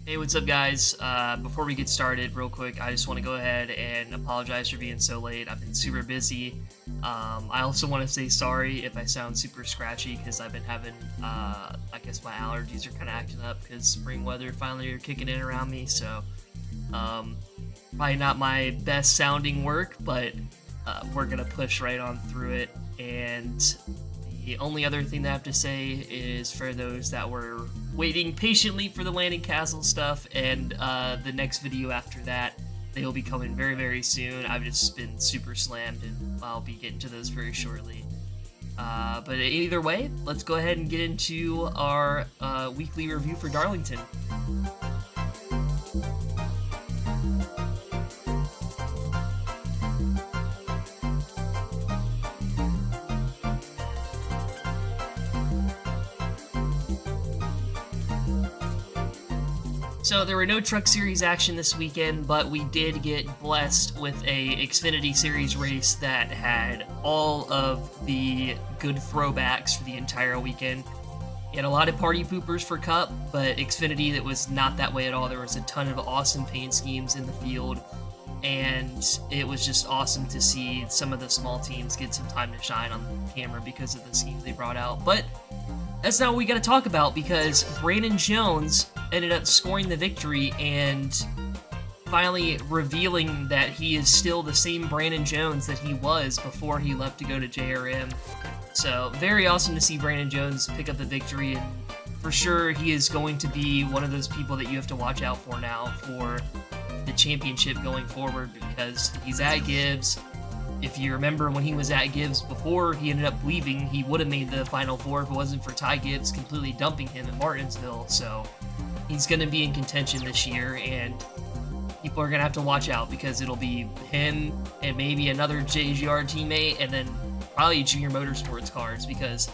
Hey, what's up, guys? Before we get started, real quick, I just want to go ahead and apologize for being so late. I've been super busy. I also want to say sorry if I sound super scratchy because I've been having, I guess my allergies are kind of acting up because spring weather finally are kicking in around me. So, um, probably not my best sounding work, but we're gonna push right on through it. And the only other thing that I have to say is for those that were waiting patiently for the landing castle stuff and the next video after that, they will be coming very, very soon. I've just been super slammed and I'll be getting to those very shortly. But either way, let's go ahead and get into our weekly review for Darlington. So there were no Truck Series action this weekend, but we did get blessed with a Xfinity Series race that had all of the good throwbacks for the entire weekend. You had a lot of party poopers for Cup, but Xfinity, that was not that way at all. There was a ton of awesome paint schemes in the field, and it was just awesome to see some of the small teams get some time to shine on camera because of the schemes they brought out. But that's not what we got to talk about, because Brandon Jones ended up scoring the victory and finally revealing that he is still the same Brandon Jones that he was before he left to go to JRM. So very awesome to see Brandon Jones pick up the victory, and for sure he is going to be one of those people that you have to watch out for now for the championship going forward, because he's at Gibbs. If you remember when he was at Gibbs before he ended up leaving, he would have made the Final Four if it wasn't for Ty Gibbs completely dumping him in Martinsville. So he's going to be in contention this year, and people are going to have to watch out because it'll be him and maybe another JGR teammate, and then probably Junior Motorsports cars, because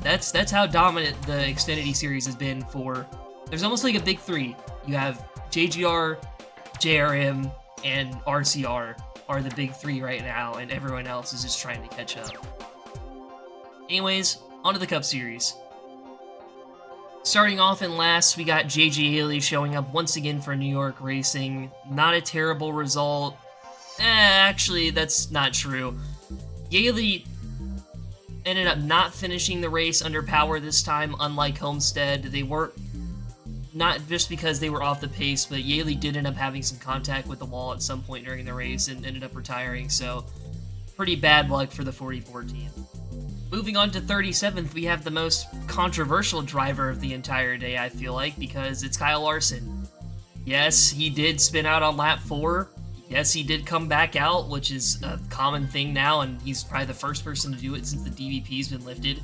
that's how dominant the Xfinity Series has been for. There's almost like a big three. You have JGR, JRM, and RCR are the big three right now, and everyone else is just trying to catch up. Anyways, onto the Cup Series. Starting off in last, we got JJ Haley showing up once again for New York Racing. Not a terrible result. Actually, that's not true. Haley ended up not finishing the race under power this time, unlike Homestead. They weren't, not just because they were off the pace, but Yaley did end up having some contact with the wall at some point during the race and ended up retiring, so pretty bad luck for the 44 team. Moving on to 37th, we have the most controversial driver of the entire day, I feel like, because it's Kyle Larson. Yes, he did spin out on lap 4. Yes, he did come back out, which is a common thing now, and he's probably the first person to do it since the DVP's been lifted.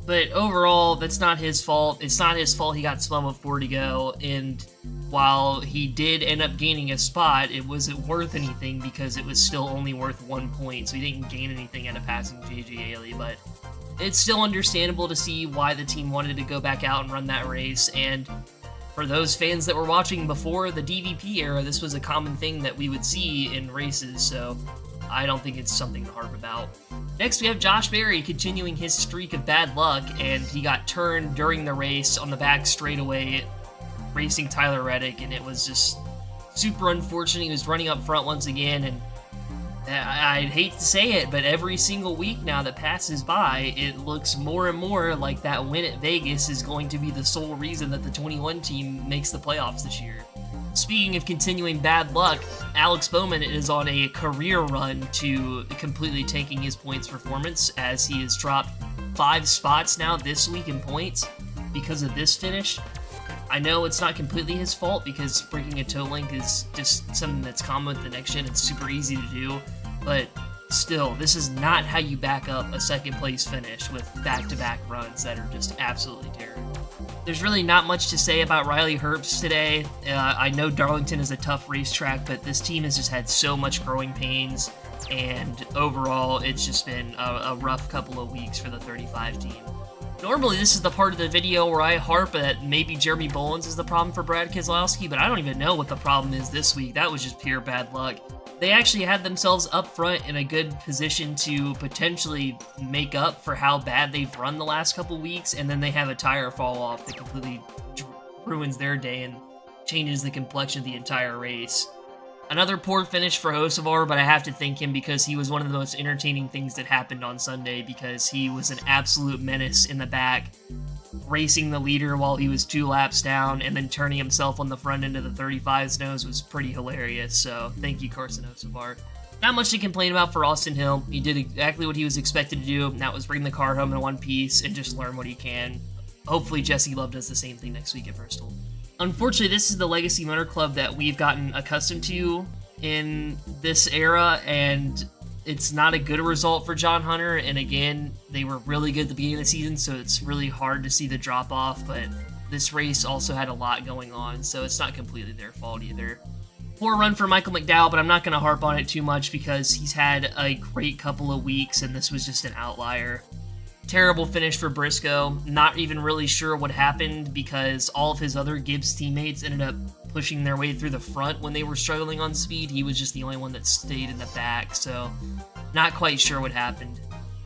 But overall, that's not his fault. It's not his fault he got spun with 4 to go, and while he did end up gaining a spot, it wasn't worth anything because it was still only worth 1 point, so he didn't gain anything out of passing JJ Haley. But it's still understandable to see why the team wanted to go back out and run that race, and for those fans that were watching before the DVP era, this was a common thing that we would see in races, so I don't think it's something to harp about. Next, we have Josh Berry continuing his streak of bad luck, and he got turned during the race on the back straightaway, racing Tyler Reddick, and it was just super unfortunate. He was running up front once again, and I'd hate to say it, but every single week now that passes by, it looks more and more like that win at Vegas is going to be the sole reason that the 21 team makes the playoffs this year. Speaking of continuing bad luck, Alex Bowman is on a career run to completely tanking his points performance, as he has dropped 5 spots now this week in points because of this finish. I know it's not completely his fault because breaking a toe link is just something that's common with the next gen. It's super easy to do, but still, this is not how you back up a second place finish with back-to-back runs that are just absolutely terrible. There's really not much to say about Riley Herbst today. I know Darlington is a tough racetrack, but this team has just had so much growing pains, and overall, it's just been a rough couple of weeks for the 35 team. Normally, this is the part of the video where I harp that maybe Jeremy Bolins is the problem for Brad Keselowski, but I don't even know what the problem is this week. That was just pure bad luck. They actually had themselves up front in a good position to potentially make up for how bad they've run the last couple weeks, and then they have a tire fall off that completely ruins their day, and changes the complexion of the entire race. Another poor finish for Hocevar, but I have to thank him because he was one of the most entertaining things that happened on Sunday because he was an absolute menace in the back, racing the leader while he was 2 laps down and then turning himself on the front end of the 35's nose was pretty hilarious, so thank you, Carson Hocevar. Not much to complain about for Austin Hill. He did exactly what he was expected to do, and that was bring the car home in one piece and just learn what he can. Hopefully Jesse Love does the same thing next week at Bristol. Unfortunately, this is the Legacy Motor Club that we've gotten accustomed to in this era, and it's not a good result for John Hunter, and again, they were really good at the beginning of the season, so it's really hard to see the drop-off, but this race also had a lot going on, so it's not completely their fault either. Poor run for Michael McDowell, but I'm not going to harp on it too much because he's had a great couple of weeks, and this was just an outlier. Terrible finish for Briscoe. Not even really sure what happened because all of his other Gibbs teammates ended up pushing their way through the front when they were struggling on speed. He was just the only one that stayed in the back, so not quite sure what happened.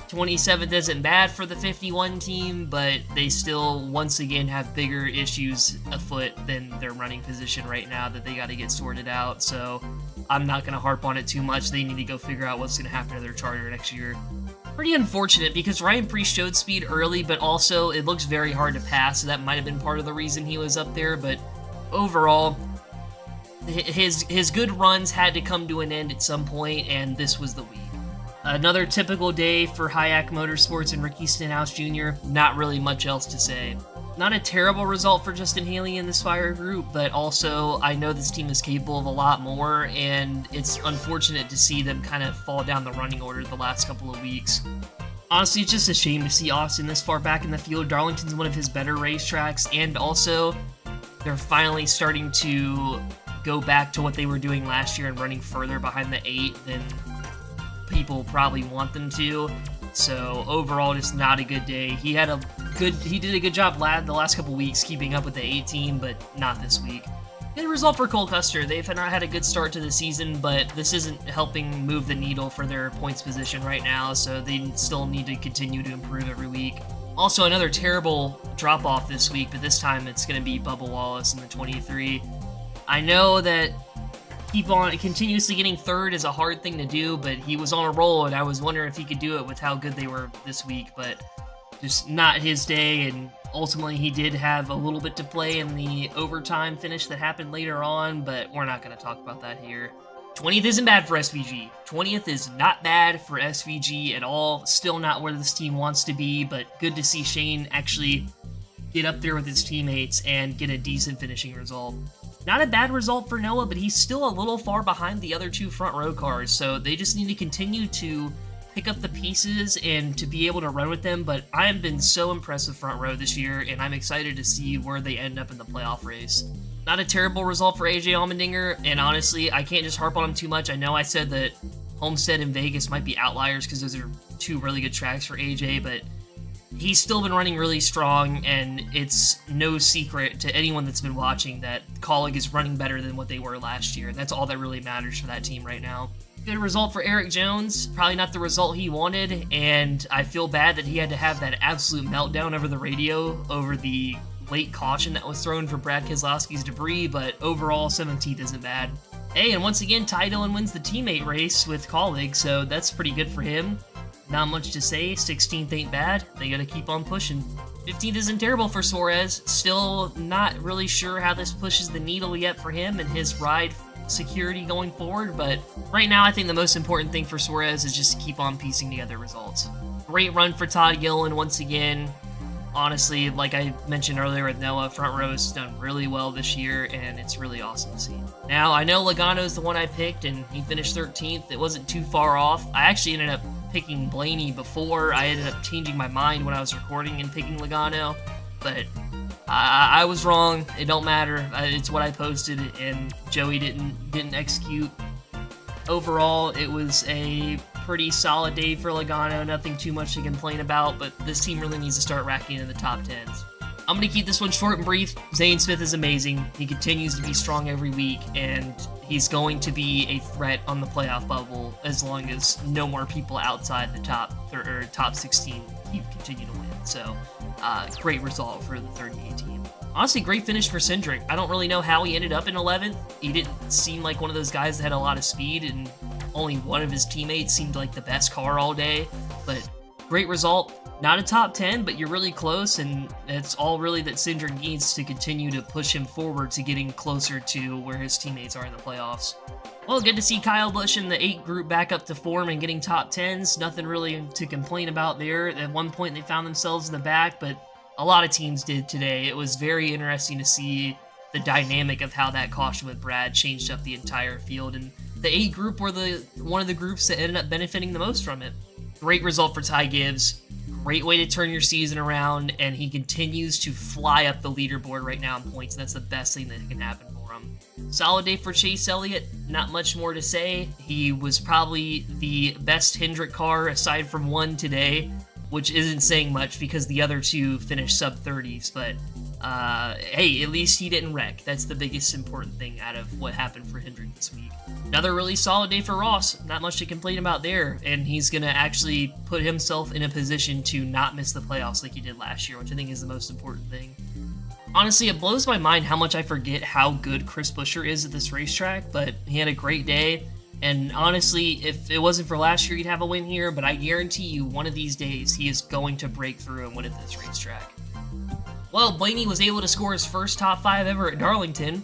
27th isn't bad for the 51 team, but they still, once again, have bigger issues afoot than their running position right now that they got to get sorted out, so I'm not going to harp on it too much. They need to go figure out what's going to happen to their charter next year. Pretty unfortunate because Ryan Preece showed speed early, but also it looks very hard to pass, so that might have been part of the reason he was up there, but overall, his good runs had to come to an end at some point, and this was the week. Another typical day for Hayek Motorsports and Ricky Stenhouse Jr., not really much else to say. Not a terrible result for Justin Haley in the Spire group, but also I know this team is capable of a lot more, and it's unfortunate to see them kind of fall down the running order the last couple of weeks. Honestly, it's just a shame to see Austin this far back in the field. Darlington's one of his better racetracks, and also they're finally starting to go back to what they were doing last year and running further behind the 8 than people probably want them to. So overall, just not a good day. He did a good job the last couple weeks keeping up with the 18, but not this week. Good result for Cole Custer. They've not had a good start to the season, but this isn't helping move the needle for their points position right now, so they still need to continue to improve every week. Also, another terrible drop-off this week, but this time it's going to be Bubba Wallace in the 23. I know that continuously getting third is a hard thing to do, but he was on a roll, and I was wondering if he could do it with how good they were this week, but just not his day, and ultimately he did have a little bit to play in the overtime finish that happened later on, but we're not going to talk about that here. 20th isn't bad for SVG. 20th is not bad for SVG at all. Still not where this team wants to be, but good to see Shane actually get up there with his teammates and get a decent finishing result. Not a bad result for Noah, but he's still a little far behind the other 2 front row cars, so they just need to continue to pick up the pieces and to be able to run with them, but I have been so impressed with front row this year, and I'm excited to see where they end up in the playoff race. Not a terrible result for AJ Allmendinger, and honestly, I can't just harp on him too much. I know I said that Homestead and Vegas might be outliers because those are 2 really good tracks for AJ, but he's still been running really strong, and it's no secret to anyone that's been watching that Colleague is running better than what they were last year. That's all that really matters for that team right now. Good result for Eric Jones, probably not the result he wanted, and I feel bad that he had to have that absolute meltdown over the radio over the late caution that was thrown for Brad Keselowski's debris, but overall, 17th isn't bad. Hey, and once again, Ty Dillon wins the teammate race with Colleague, so that's pretty good for him. Not much to say, 16th ain't bad, they gotta keep on pushing. 15th isn't terrible for Suarez, still not really sure how this pushes the needle yet for him and his ride security going forward, but right now I think the most important thing for Suarez is just to keep on piecing together results. Great run for Todd Gilliland once again. Honestly, like I mentioned earlier with Noah, front row has done really well this year, and it's really awesome to see. Now, I know Logano's the one I picked, and he finished 13th. It wasn't too far off. I actually ended up picking Blaney before. I ended up changing my mind when I was recording and picking Logano, but I was wrong. It don't matter. It's what I posted, and Joey didn't execute. Overall, it was a pretty solid day for Logano. Nothing too much to complain about, but this team really needs to start racking in the top 10s. I'm going to keep this one short and brief. Zane Smith is amazing. He continues to be strong every week, and he's going to be a threat on the playoff bubble as long as no more people outside the top 16 continue to win. So, great result for the 38 team. Honestly, great finish for Cindric. I don't really know how he ended up in 11th. He didn't seem like one of those guys that had a lot of speed, and only one of his teammates seemed like the best car all day. But great result. Not a top 10, but you're really close, and it's all really that Cindric needs to continue to push him forward to getting closer to where his teammates are in the playoffs. Well, good to see Kyle Busch in the 8 group back up to form and getting top 10s. Nothing really to complain about there. At one point, they found themselves in the back, but a lot of teams did today. It was very interesting to see the dynamic of how that caution with Brad changed up the entire field, and the 8 group were one of the groups that ended up benefiting the most from it. Great result for Ty Gibbs. Great way to turn your season around, and he continues to fly up the leaderboard right now in points. That's the best thing that can happen for him. Solid day for Chase Elliott. Not much more to say. He was probably the best Hendrick car aside from one today, which isn't saying much because the other 2 finished sub-30s, but hey, at least he didn't wreck. That's the biggest important thing out of what happened for Hendrick this week. Another really solid day for Ross. Not much to complain about there, and he's going to actually put himself in a position to not miss the playoffs like he did last year, which I think is the most important thing. Honestly, it blows my mind how much I forget how good Chris Buescher is at this racetrack, but he had a great day. And honestly, if it wasn't for last year, he'd have a win here, but I guarantee you one of these days he is going to break through and win at this racetrack. Well, Blaney was able to score his first top 5 ever at Darlington,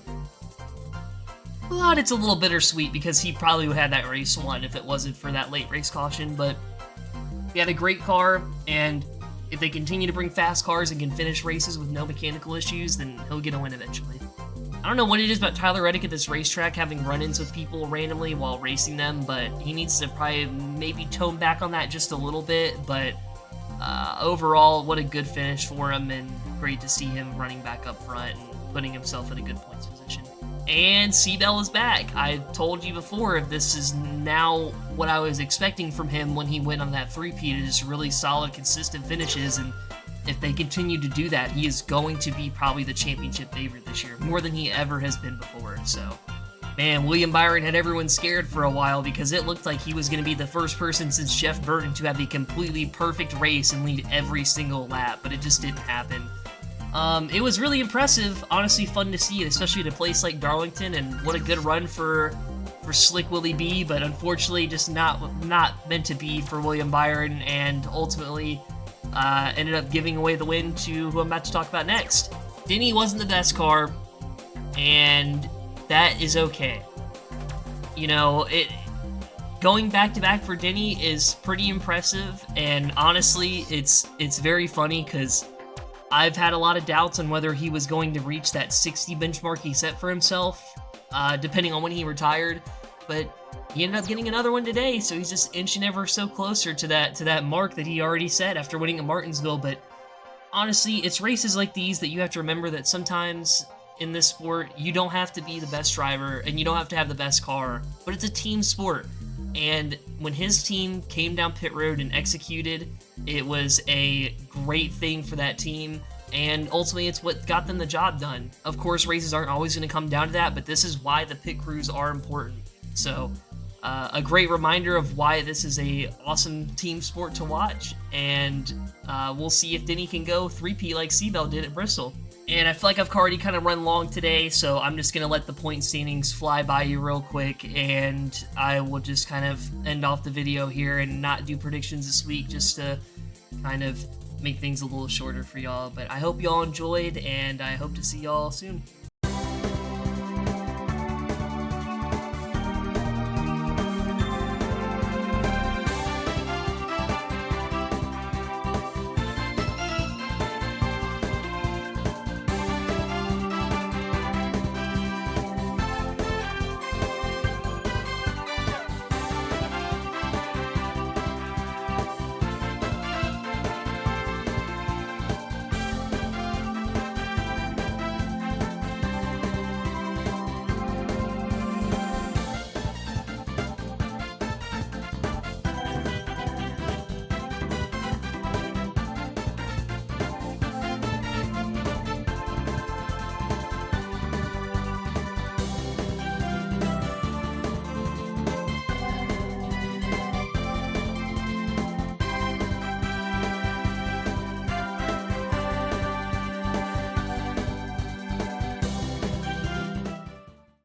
but it's a little bittersweet because he probably would have had that race won if it wasn't for that late race caution, but he had a great car, and if they continue to bring fast cars and can finish races with no mechanical issues, then he'll get a win eventually. I don't know what it is about Tyler Reddick at this racetrack having run-ins with people randomly while racing them, but he needs to probably maybe tone back on that just a little bit, but overall, what a good finish for him, and great to see him running back up front and putting himself in a good points position. And Seabell is back. I told you before, this is now what I was expecting from him when he went on that three-peat, just really solid, consistent finishes, and if they continue to do that, he is going to be probably the championship favorite this year, more than he ever has been before. So, man, William Byron had everyone scared for a while because it looked like he was going to be the first person since Jeff Burton to have a completely perfect race and lead every single lap, but it just didn't happen. It was really impressive, honestly fun to see it, especially at a place like Darlington, and what a good run for Slick Willie B, but unfortunately just not meant to be for William Byron, and ultimately ended up giving away the win to who I'm about to talk about next. Denny wasn't the best car, and that is okay. You know, going back-to-back for Denny is pretty impressive, and honestly, it's very funny because I've had a lot of doubts on whether he was going to reach that 60 benchmark he set for himself, depending on when he retired, but he ended up getting another one today, so he's just inching ever so closer to that mark that he already set after winning at Martinsville. But honestly, it's races like these that you have to remember that sometimes in this sport, you don't have to be the best driver, and you don't have to have the best car, but it's a team sport. And when his team came down pit road and executed, it was a great thing for that team, and ultimately it's what got them the job done. Of course, races aren't always going to come down to that, but this is why the pit crews are important. So, a great reminder of why this is a awesome team sport to watch, and we'll see if Denny can go 3P like Seabell did at Bristol. And I feel like I've already kind of run long today, so I'm just going to let the point standings fly by you real quick, and I will just kind of end off the video here and not do predictions this week, just to kind of make things a little shorter for y'all. But I hope y'all enjoyed, and I hope to see y'all soon.